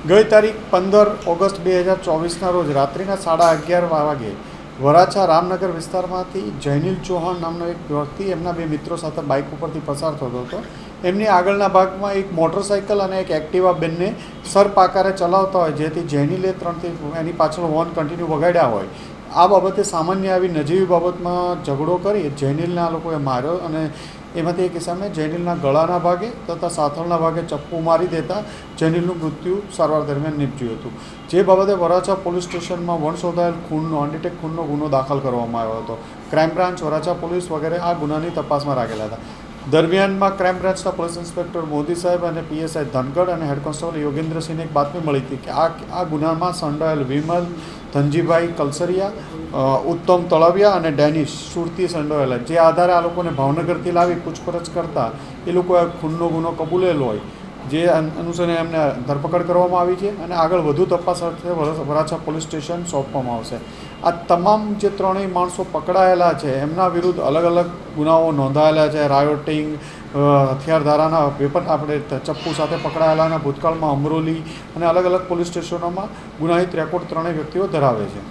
ગઈ તારીખ 15 ઓગસ્ટ 2024ના રોજ રાત્રિના 11:30 વાગે વરાછા રામનગર વિસ્તારમાંથી જૈનિલ ચૌહાણ નામનો એક વ્યક્તિ એમના બે મિત્રો સાથે બાઇક ઉપરથી પસાર થતો હતો. એમની આગળના ભાગમાં એક મોટરસાઇકલ અને એક એક્ટિવા બંને સરપાકારે ચલાવતા હોય, જેથી જૈનિલે ત્રણથી એની પાછળ હોર્ન કન્ટિન્યુ વગાડ્યા હોય. આ બાબતે સામાન્ય આવી નજીવી બાબતમાં ઝઘડો કરી જૈનિલને આ લોકોએ માર્યો અને એમાંથી એક કિસ્સામાં જૈનિલના ગળાના ભાગે તથા સાથળના ભાગે ચપ્પુ મારી દેતા જૈનિલનું મૃત્યુ સારવાર દરમિયાન નીપજ્યું હતું. જે બાબતે વરાછા પોલીસ સ્ટેશનમાં વણશોધાયેલ ખૂનનો અનડિટેક્ટ ખૂનનો ગુનો દાખલ કરવામાં આવ્યો હતો. ક્રાઇમ બ્રાન્ચ, વરાછા પોલીસ વગેરે આ ગુનાની તપાસમાં રાખેલા હતા. દરમિયાનમાં ક્રાઇમ બ્રાન્ચના પોલીસ ઇન્સ્પેક્ટર મોદી સાહેબ અને પીએસઆઈ ધનગઢ અને હેડ કોન્સ્ટેબલ યોગેન્દ્રસિંહને એક બાતમી મળી હતી કે આ ગુનામાં સંડોવાયેલ વિમલ, ધનજીભાઈ કલસરિયા, ઉત્તમ તળવિયા અને ડેનિશ સુરતી સંડોવાયેલા. જે આધારે આ લોકોને ભાવનગરથી લાવી પૂછપરછ કરતા એ લોકોએ ખૂનનો ગુનો કબૂલેલો હોય, જે અનુસંધાને એમને ધરપકડ કરવામાં આવી છે અને આગળ વધુ તપાસ અર્થે વરાછા પોલીસ સ્ટેશન સોંપવામાં આવશે. આ તમામ જે ત્રણેય માણસો પકડાયેલા છે એમના વિરુદ્ધ અલગ અલગ ગુનાઓ નોંધાયેલા છે. રાયોટિંગ, હથિયાર ધારાના વેપન, આપણે ચપ્પુ સાથે પકડાયેલાના ભૂતકાળમાં અમરોલી અને અલગ અલગ પોલીસ સ્ટેશનોમાં ગુનાહિત રેકોર્ડ ત્રણેય વ્યક્તિઓ ધરાવે છે.